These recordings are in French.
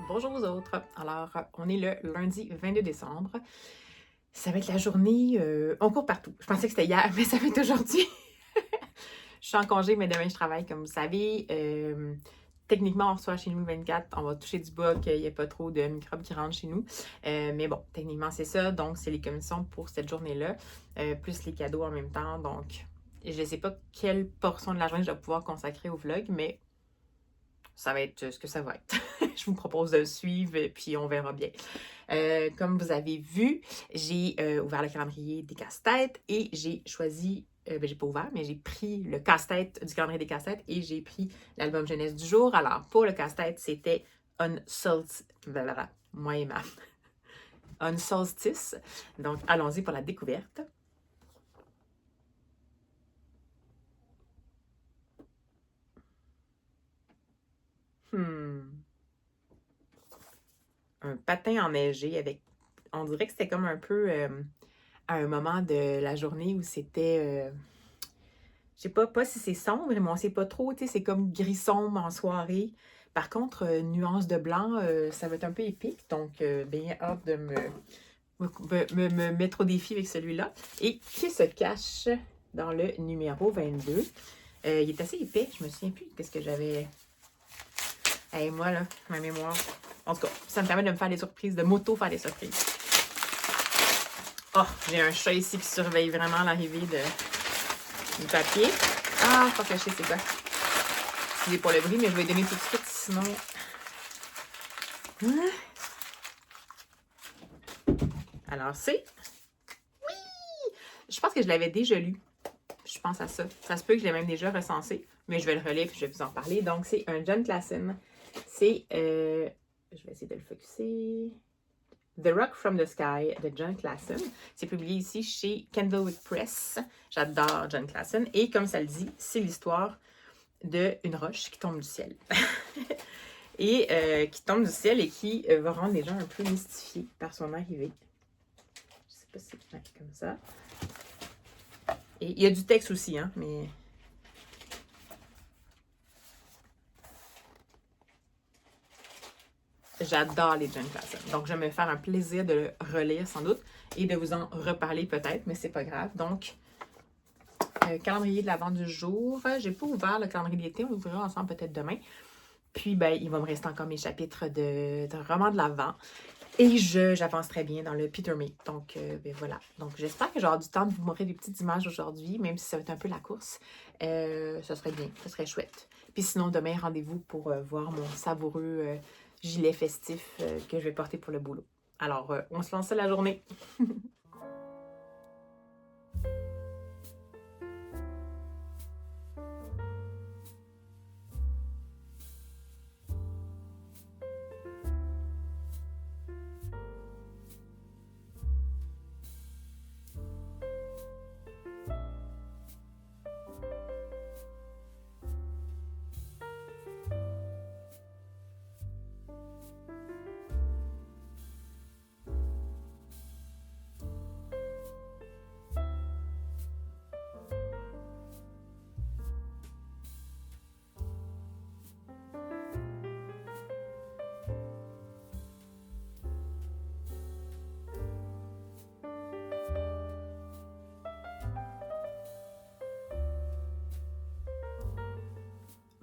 Bonjour vous autres. Alors, on est le lundi 22 décembre. Ça va être la journée, on court partout. Je pensais que c'était hier, mais ça va être aujourd'hui. Je suis en congé, mais demain je travaille, comme vous savez. Techniquement, on reçoit chez nous le 24. On va toucher du bois qu'il n'y ait pas trop de microbes qui rentrent chez nous. Mais bon, techniquement, c'est ça. Donc, c'est les commissions pour cette journée-là, plus les cadeaux en même temps. Donc, je ne sais pas quelle portion de la journée je vais pouvoir consacrer au vlog, mais ça va être ce que ça va être. Je vous propose de le suivre, puis on verra bien. Comme vous avez vu, j'ai ouvert le calendrier des casse-têtes et j'ai choisi, j'ai pas ouvert, mais j'ai pris le casse-tête du calendrier des casse-têtes et j'ai pris l'album jeunesse du jour. Alors, pour le casse-tête, c'était moi et ma On Solstice. Donc, allons-y pour la découverte. Un patin enneigé avec. On dirait que c'était comme un peu à un moment de la journée où c'était. Je sais pas si c'est sombre, mais on sait pas trop. Tu sais, c'est comme gris sombre en soirée. Par contre, nuance de blanc, ça va être un peu épique. Donc, bien hâte de me mettre au défi avec celui-là. Et qui se cache dans le numéro 22. Il est assez épais. Je me souviens plus de ce que j'avais. Hey, moi, là, ma mémoire. En tout cas, ça me permet de me faire des surprises, de m'auto-faire des surprises. Oh, j'ai un chat ici qui surveille vraiment l'arrivée du papier. Ah, faut que je sais c'est quoi. Excusez pour le bruit, mais je vais donner tout de suite, sinon. Alors, c'est. Oui! Je pense que je l'avais déjà lu. Je pense à ça. Ça se peut que je l'ai même déjà recensé, mais je vais le relire et je vais vous en parler. Donc, c'est un John Klassen. C'est. Je vais essayer de le focuser. The Rock from the Sky de John Klassen. C'est publié ici chez Candlewick Press. J'adore John Klassen. Et comme ça le dit, c'est l'histoire d'une roche qui tombe du ciel. et qui tombe du ciel et qui va rendre les gens un peu mystifiés par son arrivée. Je sais pas si c'est comme ça. Et il y a du texte aussi, hein, mais... J'adore les John Klassen. Donc, je vais me faire un plaisir de le relire sans doute et de vous en reparler peut-être, mais c'est pas grave. Donc, calendrier de l'avant du jour. J'ai pas ouvert le calendrier d'été, on l'ouvrira ensemble peut-être demain. Puis, ben, il va me rester encore mes chapitres de romans de l'avant. Et j'avance très bien dans le Peter May. Donc, ben voilà. Donc, j'espère que j'aurai du temps de vous montrer des petites images aujourd'hui, même si ça va être un peu la course. Ce serait bien, ce serait chouette. Puis sinon, demain, rendez-vous pour voir mon savoureux gilet festif que je vais porter pour le boulot. Alors, on se lance la journée.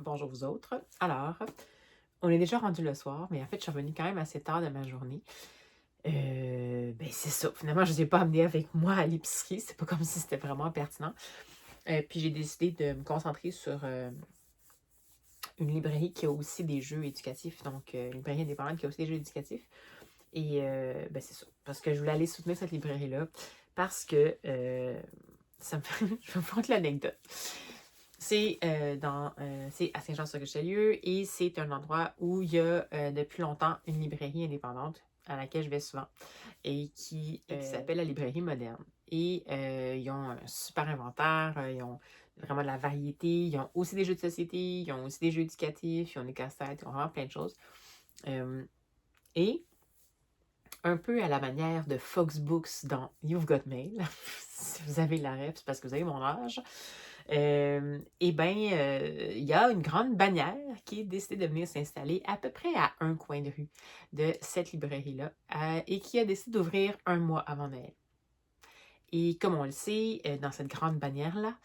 Bonjour vous autres. Alors, on est déjà rendu le soir, mais en fait, je suis revenue quand même assez tard de ma journée. Ben c'est ça. Finalement, je ne les ai pas amenés avec moi à l'épicerie. C'est pas comme si c'était vraiment pertinent. Puis j'ai décidé de me concentrer sur une librairie qui a aussi des jeux éducatifs. Donc, une librairie indépendante qui a aussi des jeux éducatifs. Et ben c'est ça. Parce que je voulais aller soutenir cette librairie-là. Parce que ça me fait... je vais vous raconter l'anecdote. C'est c'est à Saint-Jean-sur-Richelieu et c'est un endroit où il y a depuis longtemps une librairie indépendante à laquelle je vais souvent et qui s'appelle la librairie moderne. Et ils ont un super inventaire, ils ont vraiment de la variété, ils ont aussi des jeux de société, ils ont aussi des jeux éducatifs, ils ont des casse-têtes, ils ont vraiment plein de choses. Et un peu à la manière de Fox Books dans You've Got Mail, si vous avez la ref, c'est parce que vous avez mon âge. Et bien, il y a une grande bannière qui est décidée de venir s'installer à peu près à un coin de rue de cette librairie-là et qui a décidé d'ouvrir un mois avant Noël. Et comme on le sait, dans cette grande bannière-là,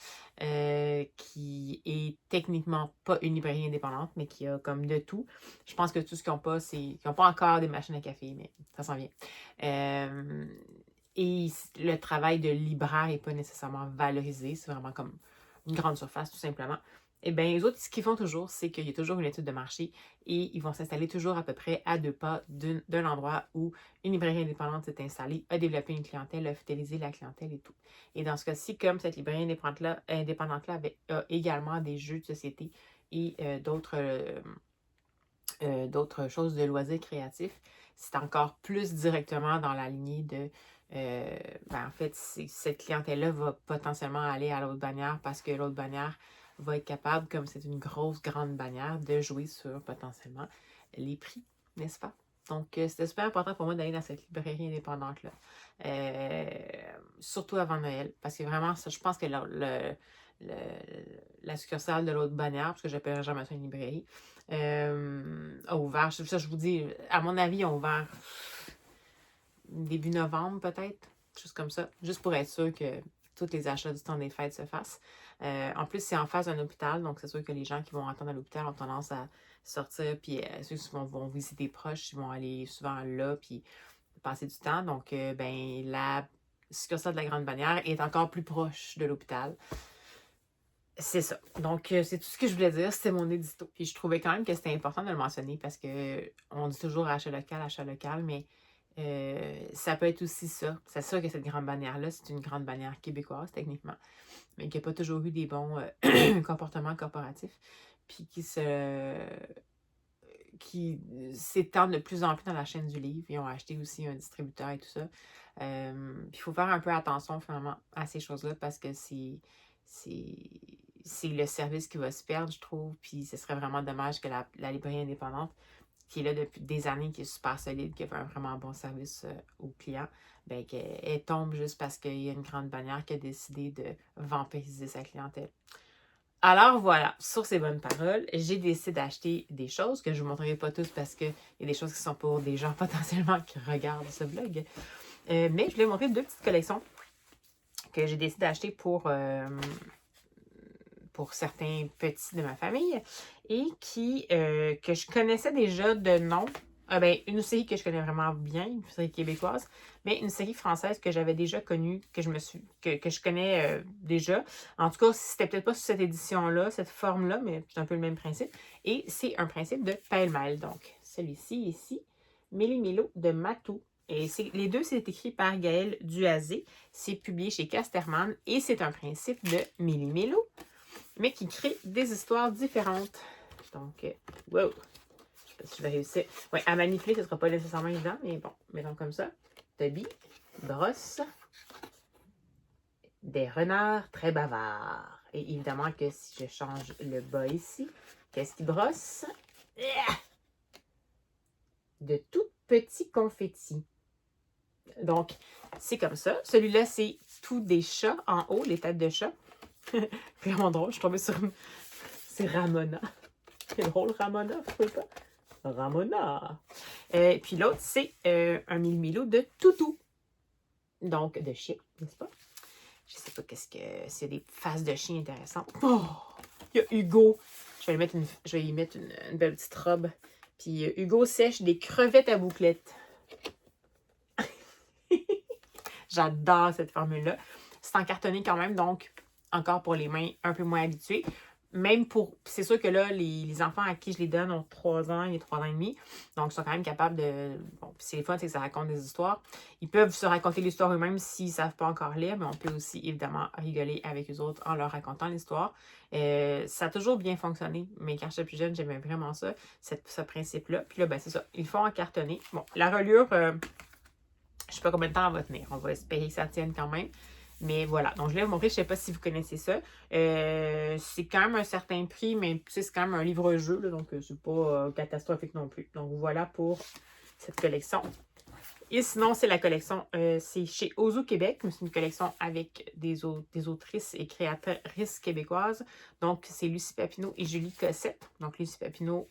qui est techniquement pas une librairie indépendante, mais qui a comme de tout. Je pense que tout ce qu'ils n'ont pas, c'est qu'ils n'ont pas encore des machines à café, mais ça s'en vient. Et le travail de libraire n'est pas nécessairement valorisé. C'est vraiment comme une grande surface, tout simplement. Eh bien, les autres, ce qu'ils font toujours, c'est qu'il y a toujours une étude de marché et ils vont s'installer toujours à peu près à 2 pas d'un endroit où une librairie indépendante s'est installée, a développé une clientèle, a fidélisé la clientèle et tout. Et dans ce cas-ci, comme cette librairie indépendante-là a également des jeux de société et d'autres choses de loisirs créatifs, c'est encore plus directement dans la lignée de en fait, cette clientèle-là va potentiellement aller à l'autre bannière parce que l'autre bannière va être capable, comme c'est une grosse, grande bannière, de jouer sur potentiellement les prix, n'est-ce pas? Donc, c'était super important pour moi d'aller dans cette librairie indépendante-là. Surtout avant Noël, parce que vraiment, ça, je pense que la succursale de l'autre bannière, parce que je n'appellerai jamais ça une librairie, a ouvert, ça je vous dis, à mon avis, ils ont ouvert début novembre peut-être, juste comme ça, juste pour être sûr que tous les achats du temps des fêtes se fassent. En plus, c'est en face d'un hôpital, donc c'est sûr que les gens qui vont attendre à l'hôpital ont tendance à sortir, puis ceux qui vont visiter proches, ils vont aller souvent là, puis passer du temps. Donc, la succursale de la Grande Bannière est encore plus proche de l'hôpital. C'est ça. Donc, c'est tout ce que je voulais dire. C'était mon édito. Puis je trouvais quand même que c'était important de le mentionner parce que on dit toujours achat local, mais ça peut être aussi ça. C'est sûr que cette grande bannière-là, c'est une grande bannière québécoise, techniquement, mais qui n'a pas toujours eu des bons comportements corporatifs, puis qui s'étendent de plus en plus dans la chaîne du livre. Ils ont acheté aussi un distributeur et tout ça. Puis il faut faire un peu attention, finalement, à ces choses-là parce que c'est le service qui va se perdre, je trouve. Puis ce serait vraiment dommage que la librairie indépendante, qui est là depuis des années, qui est super solide, qui fait un vraiment bon service aux clients, ben qu'elle tombe juste parce qu'il y a une grande bannière qui a décidé de vampiriser sa clientèle. Alors voilà, sur ces bonnes paroles, j'ai décidé d'acheter des choses que je ne vous montrerai pas tous parce qu'il y a des choses qui sont pour des gens potentiellement qui regardent ce vlog. Mais je vais vous montrer 2 petites collections que j'ai décidé d'acheter pour certains petits de ma famille et que je connaissais déjà de nom. Une série que je connais vraiment bien, une série québécoise, mais une série française que j'avais déjà connue, que je connais déjà. En tout cas, c'était peut-être pas sur cette édition-là, cette forme-là, mais c'est un peu le même principe. Et c'est un principe de pêle-mêle. Donc, celui-ci ici, Méli-Mélo de Matou. Et les deux, c'est écrit par Gaël Duazé. C'est publié chez Casterman et c'est un principe de Méli-Mélo, mais qui crée des histoires différentes. Donc, wow! Je sais pas si je vais réussir. Ouais, à manipuler, ce ne sera pas nécessairement évident, mais bon, mettons comme ça. Toby, brosse, des renards très bavards. Et évidemment que si je change le bas ici, qu'est-ce qui brosse? De tout petits confettis. Donc, c'est comme ça. Celui-là, c'est tout des chats en haut, les têtes de chat. Vraiment drôle, je suis tombée sur... C'est Ramona. C'est drôle, Ramona, vous trouvez pas? Ramona. Puis l'autre, c'est un mille-milo de toutou. Donc, de chien, n'est-ce pas? Je sais pas qu'est-ce que... C'est des faces de chien intéressantes. Oh! Il y a Hugo. Je vais y mettre une belle petite robe. Puis Hugo sèche des crevettes à bouclettes. J'adore cette formule-là. C'est en cartonné quand même, donc encore pour les mains un peu moins habituées. Même pour... C'est sûr que là, les enfants à qui je les donne ont 3 ans et 3 ans et demi. Donc, ils sont quand même capables de... Bon, c'est le fun, c'est que ça raconte des histoires. Ils peuvent se raconter l'histoire eux-mêmes s'ils ne savent pas encore lire, mais on peut aussi, évidemment, rigoler avec eux autres en leur racontant l'histoire. Ça a toujours bien fonctionné, mais quand j'étais plus jeune, j'aimais vraiment ça, ce principe-là. Puis là, ben c'est ça. Ils le font en cartonné. Bon, la reliure... je ne sais pas combien de temps elle va tenir. On va espérer que ça tienne quand même. Mais voilà, donc je vais vous montrer, je ne sais pas si vous connaissez ça. C'est quand même un certain prix, mais c'est quand même un livre-jeu, donc c'est pas catastrophique non plus. Donc voilà pour cette collection Et sinon, c'est la collection, c'est chez Ozo Québec, mais c'est une collection avec des autrices et créatrices québécoises. Donc, c'est Lucie Papineau et Julie Cossette. Donc, Lucie Papineau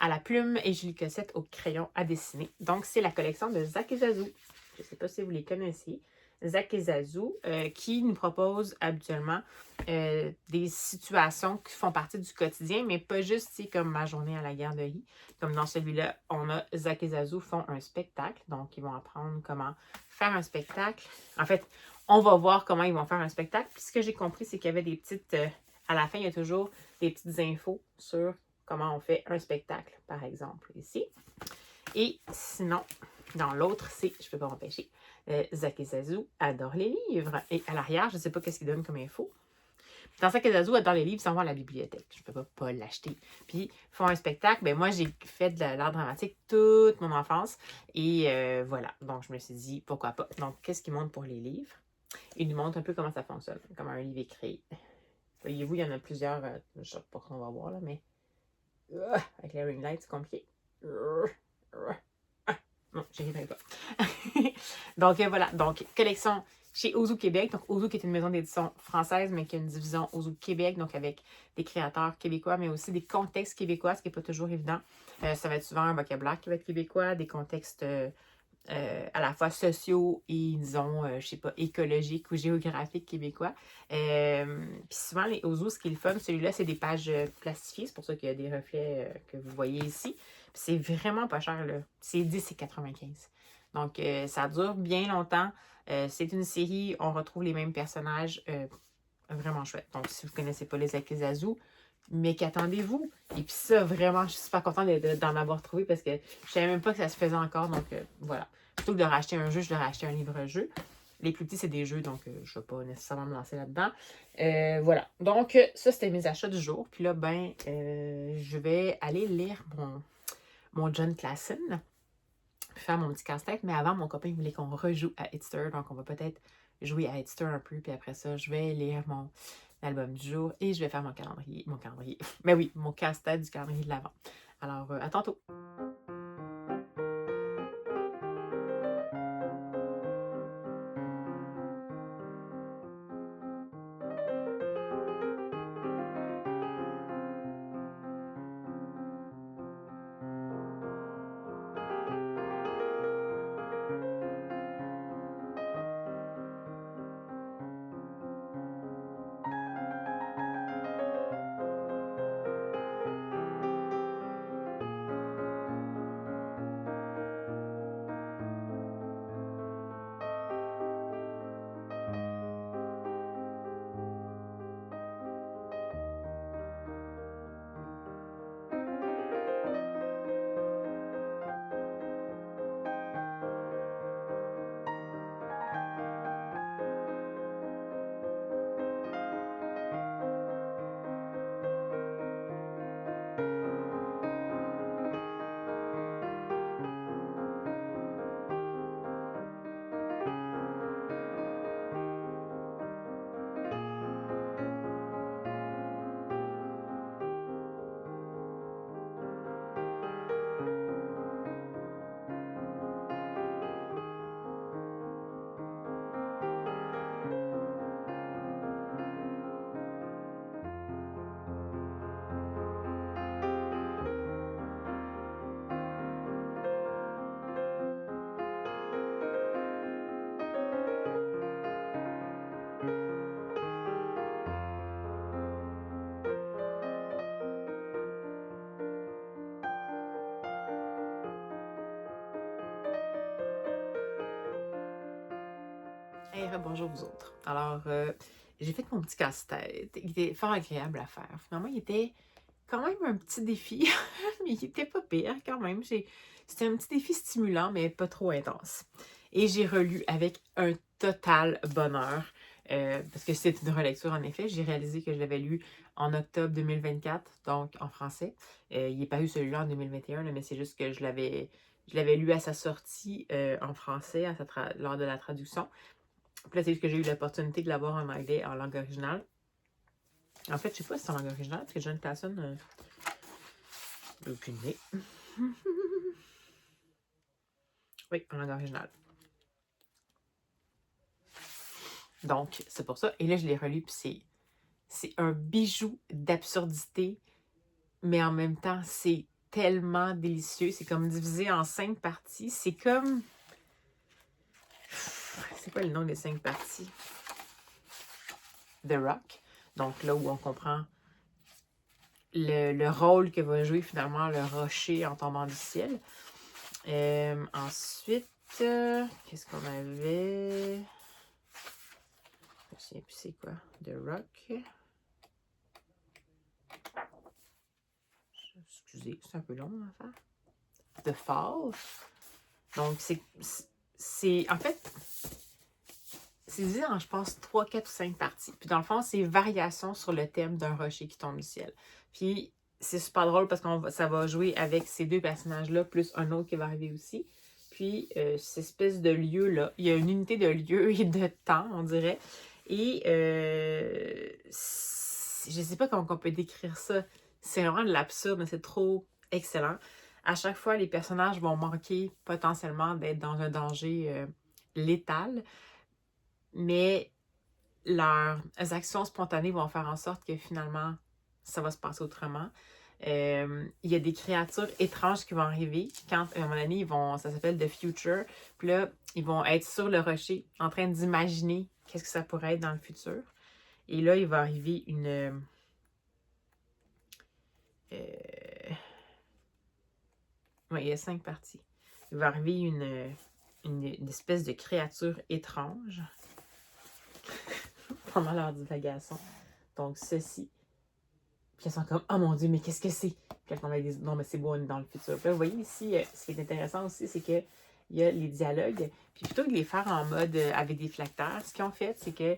à la plume et Julie Cossette au crayon à dessiner. Donc, c'est la collection de Zach et Zazou. Je ne sais pas si vous les connaissez. Zach et Zazou, qui nous propose habituellement des situations qui font partie du quotidien, mais pas juste comme ma journée à la garderie. Comme dans celui-là, on a Zach et Zazou font un spectacle. Donc, ils vont apprendre comment faire un spectacle. En fait, on va voir comment ils vont faire un spectacle. Puis ce que j'ai compris, c'est qu'il y avait des petites... à la fin, il y a toujours des petites infos sur comment on fait un spectacle, par exemple, ici. Et sinon, dans l'autre, c'est, je ne peux pas m'empêcher, Zach et Zazou adorent les livres. Et à l'arrière, je ne sais pas qu'est-ce qu'ils donnent comme info. Dans Zach et Zazou adorent les livres, ils s'en vont à la bibliothèque. Je ne peux pas l'acheter. Puis, ils font un spectacle. Ben moi, j'ai fait de l'art dramatique toute mon enfance. Et voilà. Donc, je me suis dit, pourquoi pas. Donc, qu'est-ce qu'ils montrent pour les livres? Ils nous montrent un peu comment ça fonctionne, comment un livre est créé. Voyez-vous, il y en a plusieurs. Je ne sais pas qu'on va voir, là, mais... avec les ring lights, c'est compliqué. Non, j'y arriverai pas. Donc, voilà. Donc, collection chez Ozo Québec. Donc, Ozo qui est une maison d'édition française, mais qui a une division Ozo Québec, donc avec des créateurs québécois, mais aussi des contextes québécois, ce qui n'est pas toujours évident. Ça va être souvent un vocabulaire qui va être québécois, des contextes à la fois sociaux et, disons, je sais pas, écologiques ou géographiques québécois. Puis souvent, les Ozo, ce qui est le fun, celui-là, c'est des pages plastifiées. C'est pour ça qu'il y a des reflets que vous voyez ici. Puis c'est vraiment pas cher, là. C'est 10,95. Donc, ça dure bien longtemps. C'est une série, on retrouve les mêmes personnages. Vraiment chouette. Donc, si vous ne connaissez pas les Akizazu, mais qu'attendez-vous? Et puis ça, vraiment, je suis super contente d'en avoir trouvé parce que je ne savais même pas que ça se faisait encore. Donc, voilà. Plutôt que de racheter un jeu, je devrais racheter un livre-jeu. Les plus petits, c'est des jeux, donc je ne vais pas nécessairement me lancer là-dedans. Voilà. Donc, ça, c'était mes achats du jour. Puis là, ben, je vais aller lire mon John Klassen, faire mon petit casse-tête. Mais avant, mon copain voulait qu'on rejoue à Hitster. Donc, on va peut-être jouer à Hitster un peu. Puis après ça, je vais lire mon album du jour et je vais faire mon calendrier. Mais oui, mon casse-tête du calendrier de l'Avent. Alors, à tantôt! Hey, bonjour vous autres. Alors, j'ai fait mon petit casse-tête. Il était fort agréable à faire. Finalement, il était quand même un petit défi, mais il était pas pire quand même. C'était un petit défi stimulant, mais pas trop intense. Et j'ai relu avec un total bonheur, parce que c'est une relecture en effet. J'ai réalisé que je l'avais lu en octobre 2024, donc en français. Il n'est pas eu celui-là en 2021, là, mais c'est juste que je l'avais lu à sa sortie en français, lors de la traduction. Puis là, c'est juste que j'ai eu l'opportunité de l'avoir en anglais, en langue originale. En fait, je sais pas si c'est en langue originale, parce que John Klassen, aucune idée. Oui, en langue originale. Donc, c'est pour ça. Et là, je l'ai relu, puis c'est un bijou d'absurdité, mais en même temps, c'est tellement délicieux. C'est comme divisé en 5 parties. C'est comme... C'est quoi le nom des 5 parties? The Rock. Donc là où on comprend le rôle que va jouer finalement le rocher en tombant du ciel. Ensuite, qu'est-ce qu'on avait? Je ne sais plus c'est quoi. The Rock. Excusez, c'est un peu long à faire. The Fall. Donc, en fait, c'est dit en, je pense, 3, 4 ou 5 parties. Puis dans le fond, c'est variation sur le thème d'un rocher qui tombe du ciel. Puis c'est super drôle parce que ça va jouer avec ces 2 personnages-là, plus un autre qui va arriver aussi. Puis cette espèce de lieu-là, il y a une unité de lieu et de temps, on dirait. Et je sais pas comment on peut décrire ça. C'est vraiment de l'absurde, mais c'est trop excellent. À chaque fois, les personnages vont manquer potentiellement d'être dans un danger létal, mais leurs actions spontanées vont faire en sorte que finalement, ça va se passer autrement. Il y a des créatures étranges qui vont arriver. Quand, à un moment donné, ça s'appelle The Future. Puis là, ils vont être sur le rocher en train d'imaginer qu'est-ce que ça pourrait être dans le futur. Et là, il va arriver ouais, il y a 5 parties. Il va arriver une espèce de créature étrange pendant leur divagation. Donc, ceci. Puis elles sont comme, oh mon Dieu, mais qu'est-ce que c'est? Puis elles disent, non, mais c'est bon, on est dans le futur. Puis là, vous voyez ici, ce qui est intéressant aussi, c'est qu'il y a les dialogues. Puis plutôt que de les faire en mode avec des flacteurs, ce qu'ils ont fait, c'est que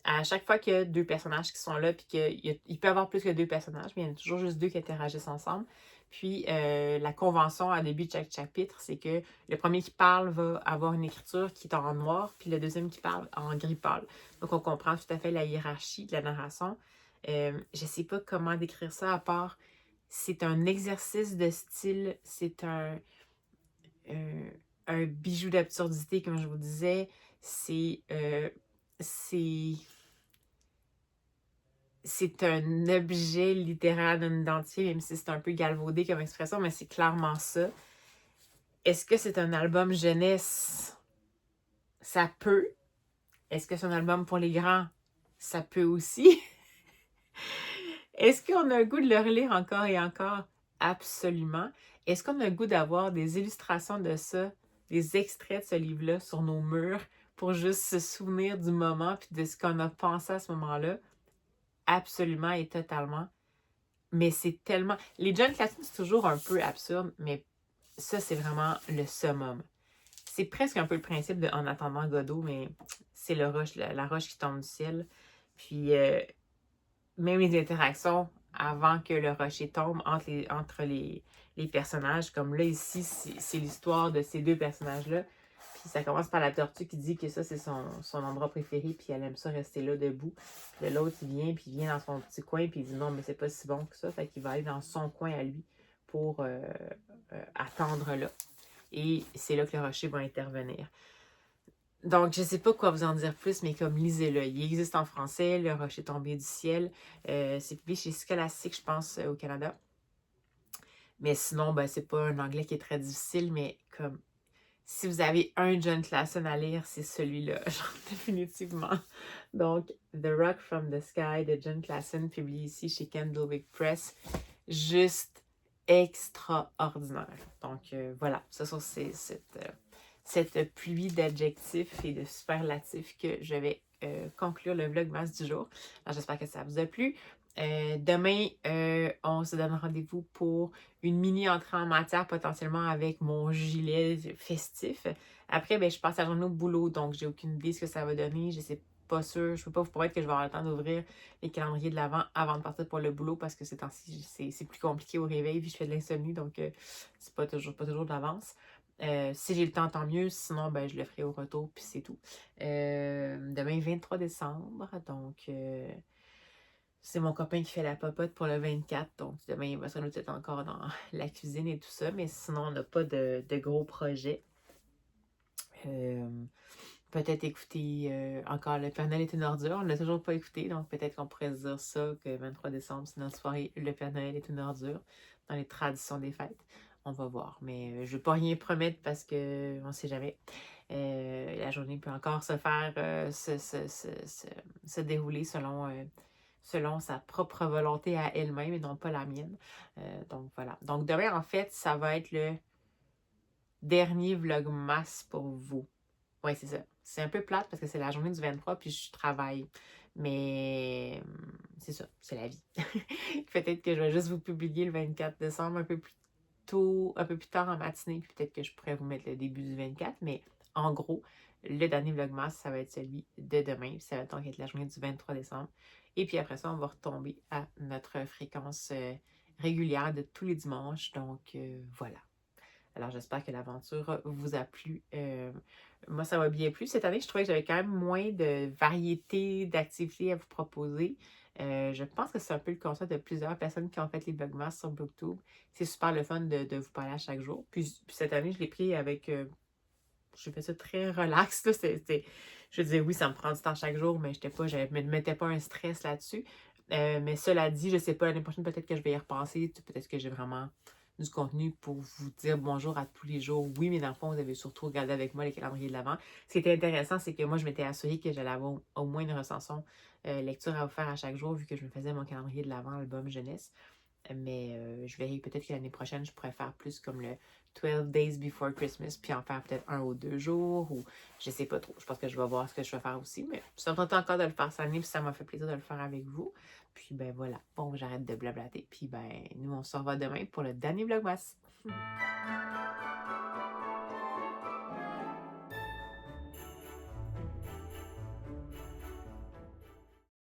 à chaque fois qu'il y a 2 personnages qui sont là, puis qu'il peut y avoir plus que 2 personnages, mais il y en a toujours juste 2 qui interagissent ensemble. Puis la convention à début de chaque chapitre, c'est que le premier qui parle va avoir une écriture qui est en noir, puis le deuxième qui parle en gris pâle. Donc on comprend tout à fait la hiérarchie de la narration. Je ne sais pas comment décrire ça à part c'est un exercice de style, c'est un bijou d'absurdité, comme je vous disais. C'est un objet littéral d'un identité, même si c'est un peu galvaudé comme expression, mais c'est clairement ça. Est-ce que c'est un album jeunesse? Ça peut. Est-ce que c'est un album pour les grands? Ça peut aussi. Est-ce qu'on a le goût de le relire encore et encore? Absolument. Est-ce qu'on a le goût d'avoir des illustrations de ça, des extraits de ce livre-là sur nos murs pour juste se souvenir du moment puis de ce qu'on a pensé à ce moment-là? Absolument et totalement. Mais c'est tellement... Les John Classons, c'est toujours un peu absurde, mais ça, c'est vraiment le summum. C'est presque un peu le principe de En attendant Godot, mais c'est la roche qui tombe du ciel. Puis même les interactions avant que le rocher tombe entre les personnages, comme là, ici, c'est l'histoire de ces 2 personnages-là. Puis ça commence par la tortue qui dit que ça, c'est son endroit préféré, puis elle aime ça rester là debout. Puis l'autre, il vient dans son petit coin, puis il dit non, mais c'est pas si bon que ça. Fait qu'il va aller dans son coin à lui pour attendre là. Et c'est là que le rocher va intervenir. Donc, je sais pas quoi vous en dire plus, mais comme lisez-le. Il existe en français, Le rocher tombé du ciel. C'est publié chez Scholastic, je pense, au Canada. Mais sinon, ben, c'est pas un anglais qui est très difficile, mais comme si vous avez un John Clason à lire, c'est celui-là, genre définitivement. Donc, The Rock from the Sky de John Clason, publié ici chez Candlewick Press. Juste extraordinaire. Donc, voilà, ce sont cette pluie d'adjectifs et de superlatifs que je vais conclure le vlogmas du jour. Alors, j'espère que ça vous a plu. Demain, on se donne rendez-vous pour une mini entrée en matière potentiellement avec mon gilet festif. Après, ben, je passe la journée au boulot, donc j'ai aucune idée de ce que ça va donner. Je sais pas sûr. Je peux pas vous promettre que je vais avoir le temps d'ouvrir les calendriers de l'avant avant de partir pour le boulot parce que ces temps-ci, c'est plus compliqué au réveil puis je fais de l'insomnie, donc c'est pas toujours d'avance. Si j'ai le temps, tant mieux. Sinon, ben, je le ferai au retour, puis c'est tout. Demain, 23 décembre. Donc, c'est mon copain qui fait la popote pour le 24. Donc, demain, il va sans doute être encore dans la cuisine et tout ça. Mais sinon, on n'a pas de gros projets. Euh, Peut-être écouter encore Le Père Noël est une ordure. On ne l'a toujours pas écouté, donc peut-être qu'on pourrait se dire ça, que 23 décembre, c'est notre soirée Le Père Noël est une ordure dans les traditions des fêtes. On va voir. Mais je ne veux pas rien promettre parce qu'on ne sait jamais. La journée peut encore se faire, se dérouler selon sa propre volonté à elle-même et non pas la mienne. Donc voilà. Donc demain, en fait, ça va être le dernier vlogmas pour vous. Oui, c'est ça. C'est un peu plate parce que c'est la journée du 23 puis je travaille. Mais c'est ça, c'est la vie. Peut-être que je vais juste vous publier le 24 décembre un peu plus tôt, un peu plus tard en matinée, puis peut-être que je pourrais vous mettre le début du 24. Mais en gros, le dernier vlogmas, ça va être celui de demain. Puis ça va donc être la journée du 23 décembre. Et puis après ça, on va retomber à notre fréquence régulière de tous les dimanches. Donc voilà. Alors, j'espère que l'aventure vous a plu. Moi, ça m'a bien plu. Cette année, je trouvais que j'avais quand même moins de variété d'activités à vous proposer. Je pense que c'est un peu le constat de plusieurs personnes qui ont fait les Vlogmas sur Booktube. C'est super le fun de vous parler à chaque jour. Puis cette année, je l'ai pris avec... j'ai fait ça très relax. Là. Je disais, oui, ça me prend du temps chaque jour, mais je ne me mettais pas un stress là-dessus. Mais cela dit, je ne sais pas, l'année prochaine, peut-être que je vais y repenser. Peut-être que j'ai vraiment du contenu pour vous dire bonjour à tous les jours. Oui, mais dans le fond, vous avez surtout regardé avec moi les calendriers de l'Avent. Ce qui était intéressant, c'est que moi, je m'étais assurée que j'allais avoir au moins une recension lecture à vous faire à chaque jour, vu que je me faisais mon calendrier de l'Avent, album jeunesse. Mais je verrai peut-être que l'année prochaine, je pourrais faire plus comme le 12 Days Before Christmas, puis en faire peut-être 1 ou 2 jours, ou je sais pas trop. Je pense que je vais voir ce que je vais faire aussi, mais ça me tente encore de le faire cette année, puis ça m'a fait plaisir de le faire avec vous. Puis ben voilà, bon, j'arrête de blablater, puis ben nous, on se revoit demain pour le dernier Vlogmas.